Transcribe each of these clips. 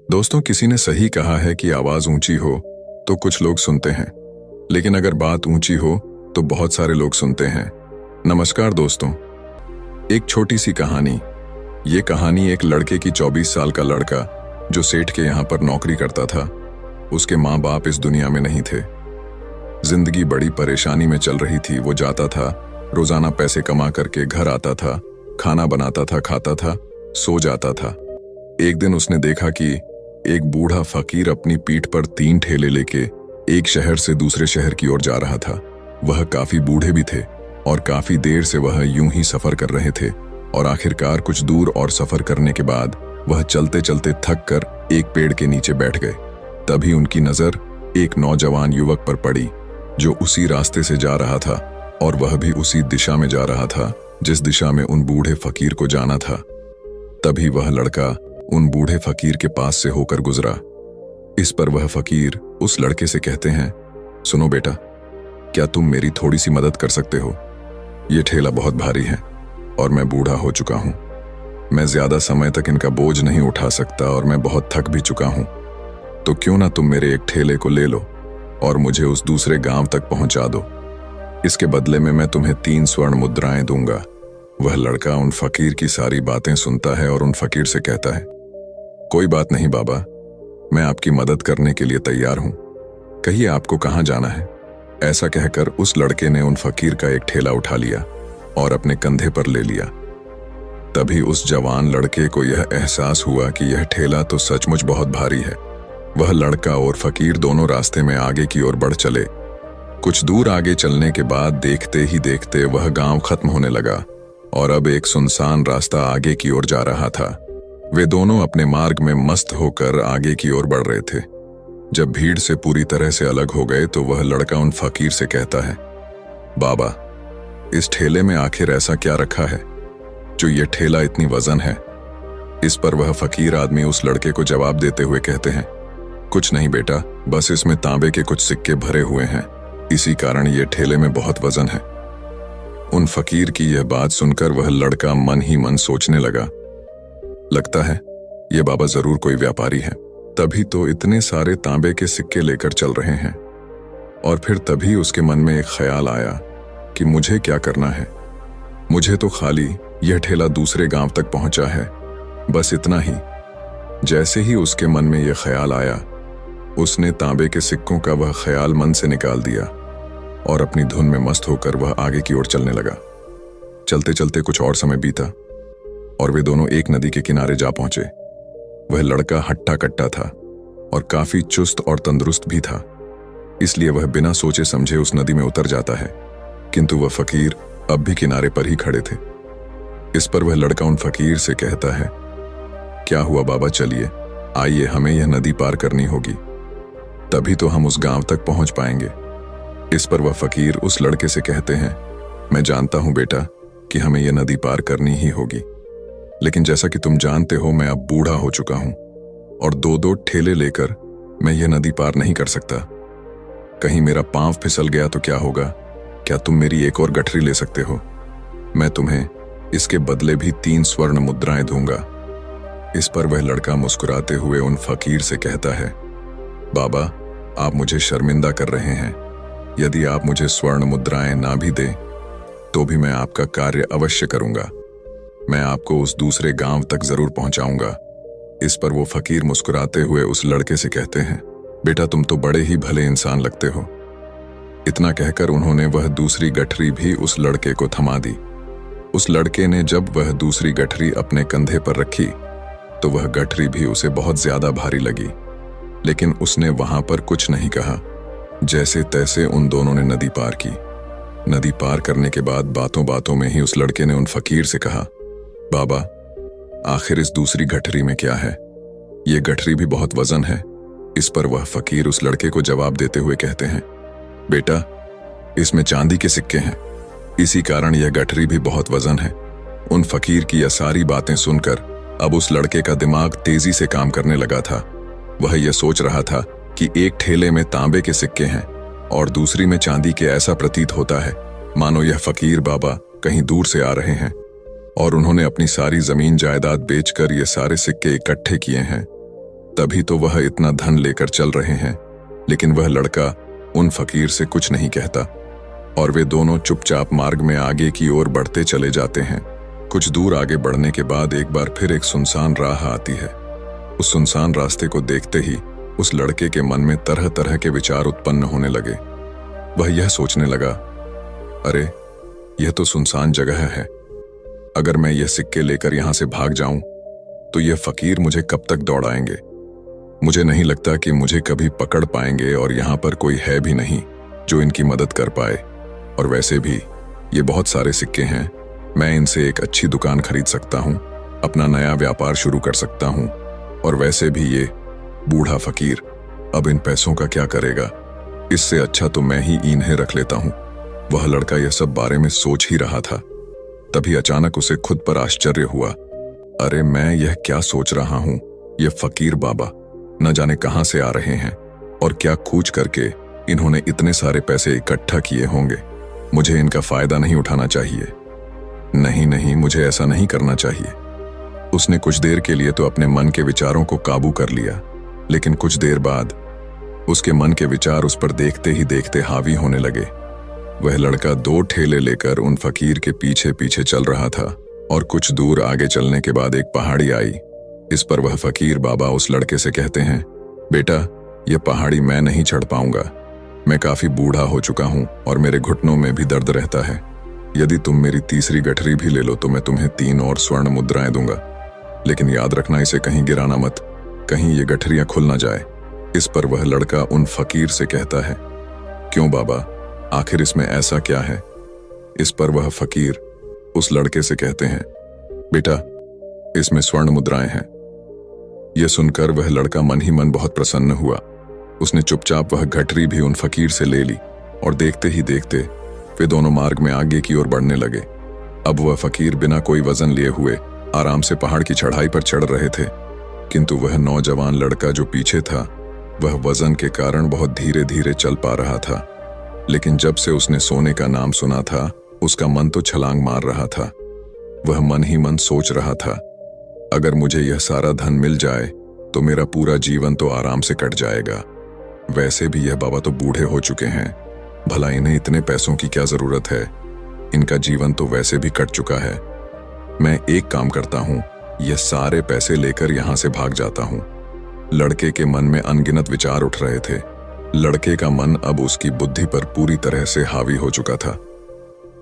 दोस्तों, किसी ने सही कहा है कि आवाज ऊंची हो तो कुछ लोग सुनते हैं, लेकिन अगर बात ऊंची हो तो बहुत सारे लोग सुनते हैं। नमस्कार दोस्तों, एक छोटी सी कहानी। ये कहानी एक लड़के की 24 साल का लड़का जो सेठ के यहाँ पर नौकरी करता था। उसके माँ बाप इस दुनिया में नहीं थे। जिंदगी बड़ी परेशानी में चल रही थी। वो जाता था, रोजाना पैसे कमा करके घर आता था, खाना बनाता था, खाता था, सो जाता था। एक दिन उसने देखा कि एक बूढ़ा फकीर अपनी पीठ पर 3 ठेले लेके एक शहर से दूसरे शहर की ओर जा रहा था। वह काफी बूढ़े भी थे और काफी देर से वह यूं ही सफर कर रहे थे और आखिरकार कुछ दूर और सफर करने के बाद वह चलते चलते थक कर एक पेड़ के नीचे बैठ गए। तभी उनकी नजर एक नौजवान युवक पर पड़ी जो उसी रास्ते से जा रहा था और वह भी उसी दिशा में जा रहा था जिस दिशा में उन बूढ़े फकीर को जाना था। तभी वह लड़का उन बूढ़े फकीर के पास से होकर गुजरा। इस पर वह फकीर उस लड़के से कहते हैं, सुनो बेटा, क्या तुम मेरी थोड़ी सी मदद कर सकते हो? ये ठेला बहुत भारी है और मैं बूढ़ा हो चुका हूं। मैं ज्यादा समय तक इनका बोझ नहीं उठा सकता और मैं बहुत थक भी चुका हूं। तो क्यों ना तुम मेरे एक ठेले को ले लो और मुझे उस दूसरे गांव तक पहुंचा दो। इसके बदले में मैं तुम्हें 3 स्वर्ण मुद्राएं दूंगा। वह लड़का उन फकीर की सारी बातें सुनता है और उन फकीर से कहता है, कोई बात नहीं बाबा, मैं आपकी मदद करने के लिए तैयार हूं। कहिए आपको कहां जाना है? ऐसा कहकर उस लड़के ने उन फकीर का एक ठेला उठा लिया और अपने कंधे पर ले लिया। तभी उस जवान लड़के को यह एहसास हुआ कि यह ठेला तो सचमुच बहुत भारी है। वह लड़का और फकीर दोनों रास्ते में आगे की ओर बढ़ चले। कुछ दूर आगे चलने के बाद देखते ही देखते वह गांव खत्म होने लगा और अब एक सुनसान रास्ता आगे की ओर जा रहा था। वे दोनों अपने मार्ग में मस्त होकर आगे की ओर बढ़ रहे थे। जब भीड़ से पूरी तरह से अलग हो गए तो वह लड़का उन फकीर से कहता है, बाबा, इस ठेले में आखिर ऐसा क्या रखा है जो ये ठेला इतनी वजन है? इस पर वह फकीर आदमी उस लड़के को जवाब देते हुए कहते हैं, कुछ नहीं बेटा, बस इसमें तांबे के कुछ सिक्के भरे हुए हैं, इसी कारण ये ठेले में बहुत वजन है। उन फकीर की यह बात सुनकर वह लड़का मन ही मन सोचने लगा, लगता है ये बाबा जरूर कोई व्यापारी है, तभी तो इतने सारे तांबे के सिक्के लेकर चल रहे हैं। और फिर तभी उसके मन में एक ख्याल आया कि मुझे क्या करना है। मुझे तो खाली यह ठेला दूसरे गांव तक पहुंचा है, बस इतना ही। जैसे ही उसके मन में यह ख्याल आया, उसने तांबे के सिक्कों का वह ख्याल मन से निकाल दिया और अपनी धुन में मस्त होकर वह आगे की ओर चलने लगा। चलते चलते कुछ और समय बीता और वे दोनों एक नदी के किनारे जा पहुंचे। वह लड़का हट्टा कट्टा था और काफी चुस्त और तंदुरुस्त भी था, इसलिए वह बिना सोचे समझे उस नदी में उतर जाता है। किंतु वह फकीर अब भी किनारे पर ही खड़े थे। इस पर वह लड़का उन फकीर से कहता है, क्या हुआ बाबा, चलिए आइए, हमें यह नदी पार करनी होगी, तभी तो हम उस गांव तक पहुंच पाएंगे। इस पर वह फकीर उस लड़के से कहते हैं, मैं जानता हूं बेटा कि हमें यह नदी पार करनी ही होगी, लेकिन जैसा कि तुम जानते हो मैं अब बूढ़ा हो चुका हूं और 2-2 ठेले लेकर मैं यह नदी पार नहीं कर सकता। कहीं मेरा पांव फिसल गया तो क्या होगा? क्या तुम मेरी एक और गठरी ले सकते हो? मैं तुम्हें इसके बदले भी 3 स्वर्ण मुद्राएं दूंगा। इस पर वह लड़का मुस्कुराते हुए उन फकीर से कहता है, बाबा, आप मुझे शर्मिंदा कर रहे हैं। यदि आप मुझे स्वर्ण मुद्राएं ना भी दें तो भी मैं आपका कार्य अवश्य करूंगा। मैं आपको उस दूसरे गांव तक जरूर पहुंचाऊंगा। इस पर वो फकीर मुस्कुराते हुए उस लड़के से कहते हैं, बेटा, तुम तो बड़े ही भले इंसान लगते हो। इतना कहकर उन्होंने वह दूसरी गठरी भी उस लड़के को थमा दी। उस लड़के ने जब वह दूसरी गठरी अपने कंधे पर रखी तो वह गठरी भी उसे बहुत ज्यादा भारी लगी, लेकिन उसने वहां पर कुछ नहीं कहा। जैसे तैसे उन दोनों ने नदी पार की। नदी पार करने के बाद बातों बातों में ही उस लड़के ने उन फकीर से कहा, बाबा, आखिर इस दूसरी गठरी में क्या है? ये गठरी भी बहुत वजन है। इस पर वह फकीर उस लड़के को जवाब देते हुए कहते हैं, बेटा, इसमें चांदी के सिक्के हैं, इसी कारण यह गठरी भी बहुत वजन है। उन फकीर की यह सारी बातें सुनकर अब उस लड़के का दिमाग तेजी से काम करने लगा था। वह यह सोच रहा था कि एक ठेले में तांबे के सिक्के हैं और दूसरी में चांदी के। ऐसा प्रतीत होता है मानो यह फकीर बाबा कहीं दूर से आ रहे हैं और उन्होंने अपनी सारी जमीन जायदाद बेचकर ये सारे सिक्के इकट्ठे किए हैं। तभी तो वह इतना धन लेकर चल रहे हैं, लेकिन वह लड़का उन फकीर से कुछ नहीं कहता और वे दोनों चुपचाप मार्ग में आगे की ओर बढ़ते चले जाते हैं। कुछ दूर आगे बढ़ने के बाद एक बार फिर एक सुनसान राह आती है। उस सुनसान रास्ते को देखते ही उस लड़के के मन में तरह तरह के विचार उत्पन्न होने लगे। वह यह सोचने लगा, अरे यह तो सुनसान जगह है, अगर मैं यह सिक्के लेकर यहां से भाग जाऊं तो यह फकीर मुझे कब तक दौड़ाएंगे। मुझे नहीं लगता कि मुझे कभी पकड़ पाएंगे और यहां पर कोई है भी नहीं जो इनकी मदद कर पाए। और वैसे भी ये बहुत सारे सिक्के हैं, मैं इनसे एक अच्छी दुकान खरीद सकता हूं, अपना नया व्यापार शुरू कर सकता हूं। और वैसे भी ये बूढ़ा फकीर अब इन पैसों का क्या करेगा, इससे अच्छा तो मैं ही इन्हें रख लेता हूं। वह लड़का यह सब बारे में सोच ही रहा था, तभी अचानक उसे खुद पर आश्चर्य हुआ। अरे मैं यह क्या सोच रहा हूं, ये फकीर बाबा न जाने कहां से आ रहे हैं और क्या खोज करके इन्होंने इतने सारे पैसे इकट्ठा किए होंगे। मुझे इनका फायदा नहीं उठाना चाहिए। नहीं नहीं, मुझे ऐसा नहीं करना चाहिए। उसने कुछ देर के लिए तो अपने मन के विचारों को काबू कर लिया, लेकिन कुछ देर बाद उसके मन के विचार उस पर देखते ही देखते हावी होने लगे। वह लड़का 2 ठेले लेकर उन फकीर के पीछे पीछे चल रहा था और कुछ दूर आगे चलने के बाद एक पहाड़ी आई। इस पर वह फकीर बाबा उस लड़के से कहते हैं, बेटा यह पहाड़ी मैं नहीं चढ़ पाऊंगा, मैं काफी बूढ़ा हो चुका हूं और मेरे घुटनों में भी दर्द रहता है। यदि तुम मेरी तीसरी गठरी भी ले लो तो मैं तुम्हें 3 और स्वर्ण मुद्राएं दूंगा, लेकिन याद रखना इसे कहीं गिराना मत, कहीं ये गठरियां खुल ना जाए। इस पर वह लड़का उन फकीर से कहता है, क्यों बाबा, आखिर इसमें ऐसा क्या है। इस पर वह फकीर उस लड़के से कहते हैं, बेटा इसमें स्वर्ण मुद्राएं हैं। यह सुनकर वह लड़का मन ही मन बहुत प्रसन्न हुआ। उसने चुपचाप वह गठरी भी उन फकीर से ले ली और देखते ही देखते वे दोनों मार्ग में आगे की ओर बढ़ने लगे। अब वह फकीर बिना कोई वजन लिए हुए आराम से पहाड़ की चढ़ाई पर चढ़ रहे थे, किंतु वह नौजवान लड़का जो पीछे था वह वजन के कारण बहुत धीरे धीरे चल पा रहा था। लेकिन जब से उसने सोने का नाम सुना था उसका मन तो छलांग मार रहा था। वह मन ही मन सोच रहा था, अगर मुझे यह सारा धन मिल जाए तो मेरा पूरा जीवन तो आराम से कट जाएगा। वैसे भी यह बाबा तो बूढ़े हो चुके हैं, भला इन्हें इतने पैसों की क्या जरूरत है, इनका जीवन तो वैसे भी कट चुका है। मैं एक काम करता हूं, यह सारे पैसे लेकर यहां से भाग जाता हूं। लड़के के मन में अनगिनत विचार उठ रहे थे। लड़के का मन अब उसकी बुद्धि पर पूरी तरह से हावी हो चुका था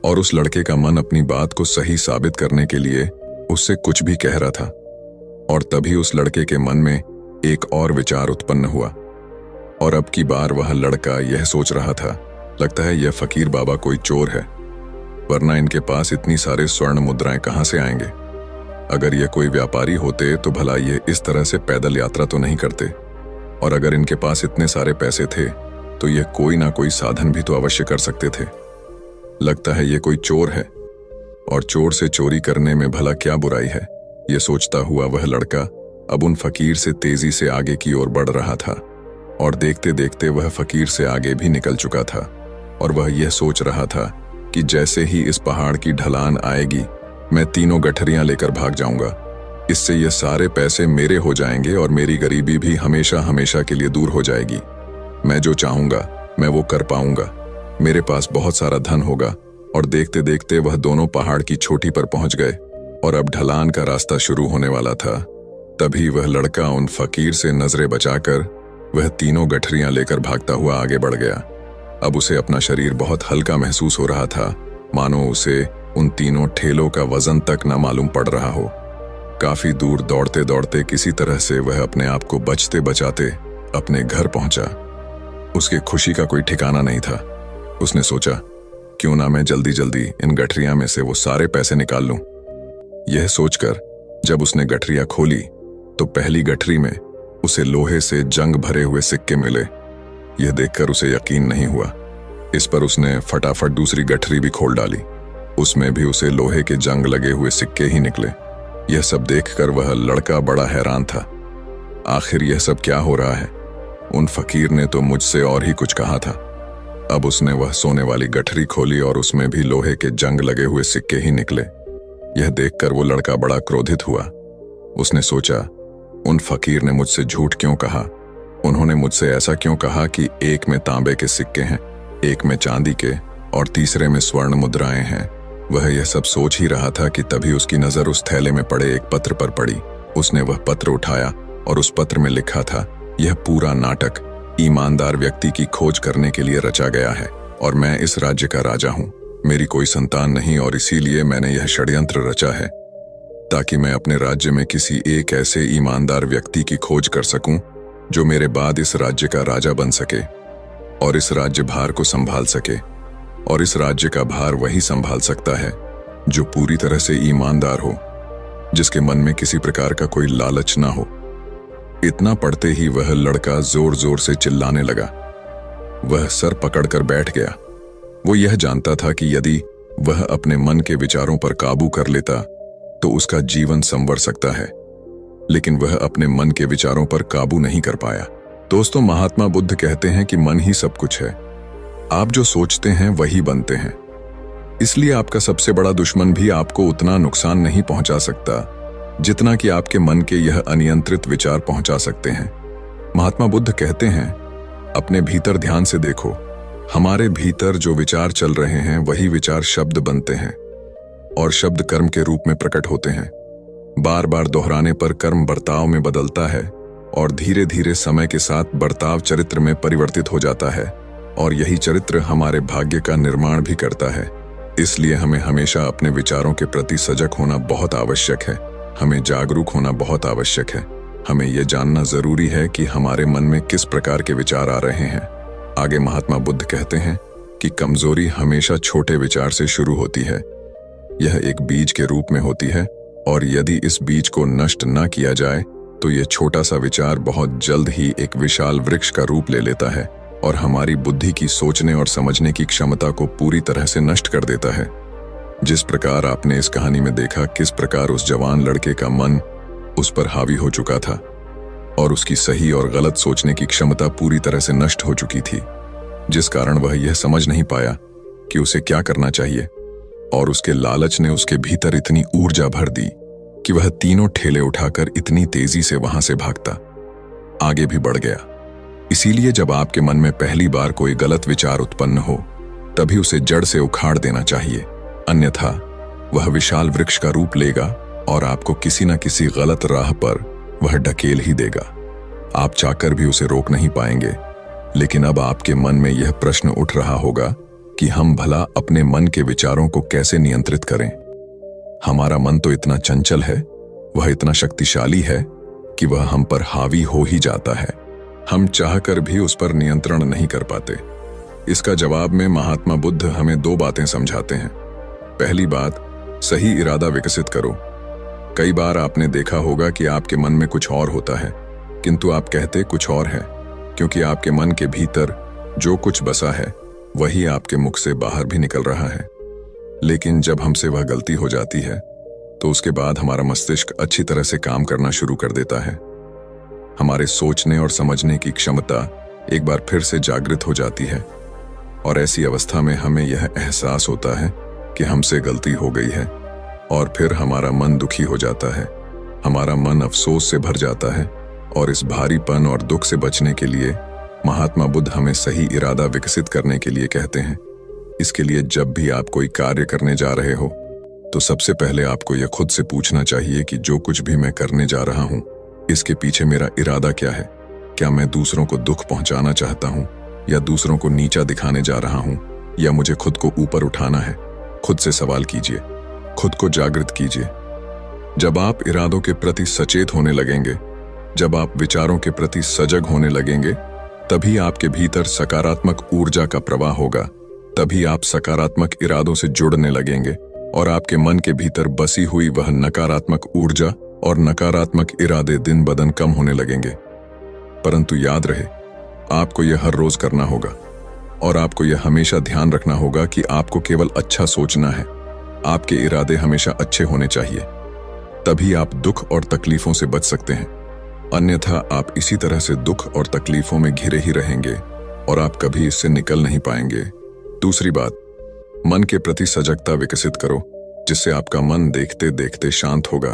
और उस लड़के का मन अपनी बात को सही साबित करने के लिए उससे कुछ भी कह रहा था। और तभी उस लड़के के मन में एक और विचार उत्पन्न हुआ और अब की बार वह लड़का यह सोच रहा था, लगता है यह फकीर बाबा कोई चोर है, वरना इनके पास इतनी सारे स्वर्ण मुद्राएं कहां से आएंगे। अगर ये कोई व्यापारी होते तो भला ये इस तरह से पैदल यात्रा तो नहीं करते, और अगर इनके पास इतने सारे पैसे थे तो ये कोई ना कोई साधन भी तो अवश्य कर सकते थे। लगता है ये कोई चोर है और चोर से चोरी करने में भला क्या बुराई है। ये सोचता हुआ वह लड़का अब उन फकीर से तेजी से आगे की ओर बढ़ रहा था और देखते देखते वह फकीर से आगे भी निकल चुका था। और वह यह सोच रहा था कि जैसे ही इस पहाड़ की ढलान आएगी मैं 3 गठरियां लेकर भाग जाऊंगा। इससे ये सारे पैसे मेरे हो जाएंगे और मेरी गरीबी भी हमेशा हमेशा के लिए दूर हो जाएगी। मैं जो चाहूंगा मैं वो कर पाऊंगा, मेरे पास बहुत सारा धन होगा। और देखते देखते वह दोनों पहाड़ की चोटी पर पहुंच गए और अब ढलान का रास्ता शुरू होने वाला था। तभी वह लड़का उन फकीर से नजरें बचाकर वह 3 गठरियां लेकर भागता हुआ आगे बढ़ गया। अब उसे अपना शरीर बहुत हल्का महसूस हो रहा था, मानो उसे उन 3 ठेलों का वजन तक न मालूम पड़ रहा हो। काफी दूर दौड़ते दौड़ते किसी तरह से वह अपने आप को बचते बचाते अपने घर पहुंचा। उसकी खुशी का कोई ठिकाना नहीं था। उसने सोचा, क्यों ना मैं जल्दी जल्दी इन गठरियां में से वो सारे पैसे निकाल लूं। यह सोचकर जब उसने गठरियां खोली तो पहली गठरी में उसे लोहे से जंग भरे हुए सिक्के मिले। यह देखकर उसे यकीन नहीं हुआ। इस पर उसने फटाफट दूसरी गठरी भी खोल डाली, उसमें भी उसे लोहे के जंग लगे हुए सिक्के ही निकले। यह सब देखकर वह लड़का बड़ा हैरान था। आखिर यह सब क्या हो रहा है? उन फकीर ने तो मुझसे और ही कुछ कहा था। अब उसने वह सोने वाली गठरी खोली और उसमें भी लोहे के जंग लगे हुए सिक्के ही निकले। यह देखकर वो लड़का बड़ा क्रोधित हुआ। उसने सोचा, उन फकीर ने मुझसे झूठ क्यों कहा? उन्होंने मुझसे ऐसा क्यों कहा कि एक में तांबे के सिक्के हैं, एक में चांदी के और तीसरे में स्वर्ण मुद्राएं हैं? वह यह सब सोच ही रहा था कि तभी उसकी नजर उस थैले में पड़े एक पत्र पर पड़ी। उसने वह पत्र उठाया और उस पत्र में लिखा था, यह पूरा नाटक ईमानदार व्यक्ति की खोज करने के लिए रचा गया है और मैं इस राज्य का राजा हूं। मेरी कोई संतान नहीं और इसीलिए मैंने यह षड्यंत्र रचा है ताकि मैं अपने राज्य में किसी एक ऐसे ईमानदार व्यक्ति की खोज कर सकूं जो मेरे बाद इस राज्य का राजा बन सके और इस राज्य भार को संभाल सके। और इस राज्य का भार वही संभाल सकता है जो पूरी तरह से ईमानदार हो, जिसके मन में किसी प्रकार का कोई लालच ना हो। इतना पढ़ते ही वह लड़का जोर जोर से चिल्लाने लगा। वह सर पकड़कर बैठ गया। वो यह जानता था कि यदि वह अपने मन के विचारों पर काबू कर लेता तो उसका जीवन संवर सकता है, लेकिन वह अपने मन के विचारों पर काबू नहीं कर पाया। दोस्तों, महात्मा बुद्ध कहते हैं कि मन ही सब कुछ है। आप जो सोचते हैं वही बनते हैं। इसलिए आपका सबसे बड़ा दुश्मन भी आपको उतना नुकसान नहीं पहुंचा सकता जितना कि आपके मन के यह अनियंत्रित विचार पहुंचा सकते हैं। महात्मा बुद्ध कहते हैं, अपने भीतर ध्यान से देखो। हमारे भीतर जो विचार चल रहे हैं वही विचार शब्द बनते हैं और शब्द कर्म के रूप में प्रकट होते हैं। बार बार दोहराने पर कर्म बर्ताव में बदलता है और धीरे धीरे समय के साथ बर्ताव चरित्र में परिवर्तित हो जाता है और यही चरित्र हमारे भाग्य का निर्माण भी करता है। इसलिए हमें हमेशा अपने विचारों के प्रति सजग होना बहुत आवश्यक है। हमें जागरूक होना बहुत आवश्यक है। हमें यह जानना जरूरी है कि हमारे मन में किस प्रकार के विचार आ रहे हैं। आगे महात्मा बुद्ध कहते हैं कि कमजोरी हमेशा छोटे विचार से शुरू होती है। यह एक बीज के रूप में होती है और यदि इस बीज को नष्ट न किया जाए तो यह छोटा सा विचार बहुत जल्द ही एक विशाल वृक्ष का रूप ले लेता है और हमारी बुद्धि की सोचने और समझने की क्षमता को पूरी तरह से नष्ट कर देता है। जिस प्रकार आपने इस कहानी में देखा किस प्रकार उस जवान लड़के का मन उस पर हावी हो चुका था और उसकी सही और गलत सोचने की क्षमता पूरी तरह से नष्ट हो चुकी थी, जिस कारण वह यह समझ नहीं पाया कि उसे क्या करना चाहिए और उसके लालच ने उसके भीतर इतनी ऊर्जा भर दी कि वह तीनों ठेले उठाकर इतनी तेजी से वहां से भागता आगे भी बढ़ गया। इसीलिए जब आपके मन में पहली बार कोई गलत विचार उत्पन्न हो तभी उसे जड़ से उखाड़ देना चाहिए, अन्यथा वह विशाल वृक्ष का रूप लेगा और आपको किसी न किसी गलत राह पर वह ढकेल ही देगा। आप चाहकर भी उसे रोक नहीं पाएंगे। लेकिन अब आपके मन में यह प्रश्न उठ रहा होगा कि हम भला अपने मन के विचारों को कैसे नियंत्रित करें। हमारा मन तो इतना चंचल है, वह इतना शक्तिशाली है कि वह हम पर हावी हो ही जाता है। हम चाहकर भी उस पर नियंत्रण नहीं कर पाते। इसका जवाब में महात्मा बुद्ध हमें दो बातें समझाते हैं। पहली बात, सही इरादा विकसित करो। कई बार आपने देखा होगा कि आपके मन में कुछ और होता है किंतु आप कहते कुछ और है, क्योंकि आपके मन के भीतर जो कुछ बसा है वही आपके मुख से बाहर भी निकल रहा है। लेकिन जब हमसे वह गलती हो जाती है तो उसके बाद हमारा मस्तिष्क अच्छी तरह से काम करना शुरू कर देता है। हमारे सोचने और समझने की क्षमता एक बार फिर से जागृत हो जाती है और ऐसी अवस्था में हमें यह एहसास होता है कि हमसे गलती हो गई है और फिर हमारा मन दुखी हो जाता है। हमारा मन अफसोस से भर जाता है और इस भारीपन और दुख से बचने के लिए महात्मा बुद्ध हमें सही इरादा विकसित करने के लिए कहते हैं। इसके लिए जब भी आप कोई कार्य करने जा रहे हो तो सबसे पहले आपको यह खुद से पूछना चाहिए कि जो कुछ भी मैं करने जा रहा हूं इसके पीछे मेरा इरादा क्या है। क्या मैं दूसरों को दुख पहुंचाना चाहता हूं या दूसरों को नीचा दिखाने जा रहा हूं या मुझे खुद को ऊपर उठाना है। खुद से सवाल कीजिए, खुद को जागृत कीजिए। जब आप इरादों के प्रति सचेत होने लगेंगे, जब आप विचारों के प्रति सजग होने लगेंगे, तभी आपके भीतर सकारात्मक ऊर्जा का प्रवाह होगा। तभी आप सकारात्मक इरादों से जुड़ने लगेंगे और आपके मन के भीतर बसी हुई वह नकारात्मक ऊर्जा और नकारात्मक इरादे दिन ब दिन कम होने लगेंगे। परंतु याद रहे, आपको यह हर रोज करना होगा और आपको यह हमेशा ध्यान रखना होगा कि आपको केवल अच्छा सोचना है। आपके इरादे हमेशा अच्छे होने चाहिए, तभी आप दुख और तकलीफों से बच सकते हैं। अन्यथा आप इसी तरह से दुख और तकलीफों में घिरे ही रहेंगे और आप कभी इससे निकल नहीं पाएंगे। दूसरी बात, मन के प्रति सजगता विकसित करो, जिससे आपका मन देखते देखते शांत होगा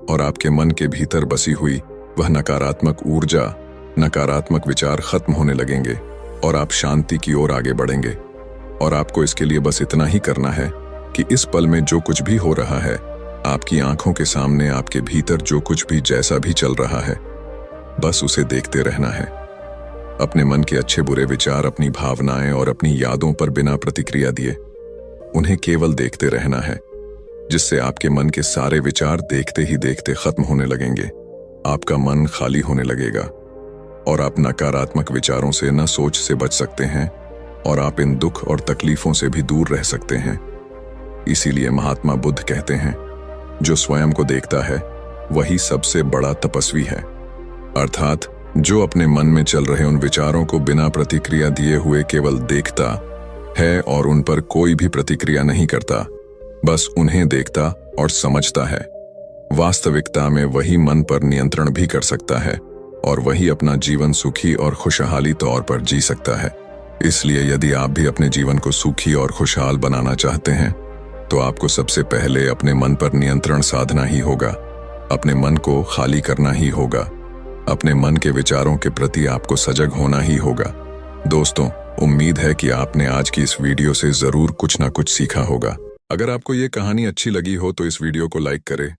और आपके मन के भीतर बसी हुई वह नकारात्मक ऊर्जा, नकारात्मक विचार खत्म होने लगेंगे और आप शांति की ओर आगे बढ़ेंगे। और आपको इसके लिए बस इतना ही करना है कि इस पल में जो कुछ भी हो रहा है, आपकी आंखों के सामने आपके भीतर जो कुछ भी जैसा भी चल रहा है, बस उसे देखते रहना है। अपने मन के अच्छे बुरे विचार, अपनी भावनाएं और अपनी यादों पर बिना प्रतिक्रिया दिए उन्हें केवल देखते रहना है, जिससे आपके मन के सारे विचार देखते ही देखते खत्म होने लगेंगे। आपका मन खाली होने लगेगा और आप नकारात्मक विचारों से न सोच से बच सकते हैं और आप इन दुख और तकलीफों से भी दूर रह सकते हैं। इसीलिए महात्मा बुद्ध कहते हैं, जो स्वयं को देखता है वही सबसे बड़ा तपस्वी है। अर्थात जो अपने मन में चल रहे उन विचारों को बिना प्रतिक्रिया दिए हुए केवल देखता है और उन पर कोई भी प्रतिक्रिया नहीं करता, बस उन्हें देखता और समझता है, वास्तविकता में वही मन पर नियंत्रण भी कर सकता है और वही अपना जीवन सुखी और खुशहाली तौर पर जी सकता है। इसलिए यदि आप भी अपने जीवन को सुखी और खुशहाल बनाना चाहते हैं, तो आपको सबसे पहले अपने मन पर नियंत्रण साधना ही होगा। अपने मन को खाली करना ही होगा। अपने मन के विचारों के प्रति आपको सजग होना ही होगा। दोस्तों, उम्मीद है कि आपने आज की इस वीडियो से जरूर कुछ ना कुछ सीखा होगा। अगर आपको ये कहानी अच्छी लगी हो तो इस वीडियो को लाइक करें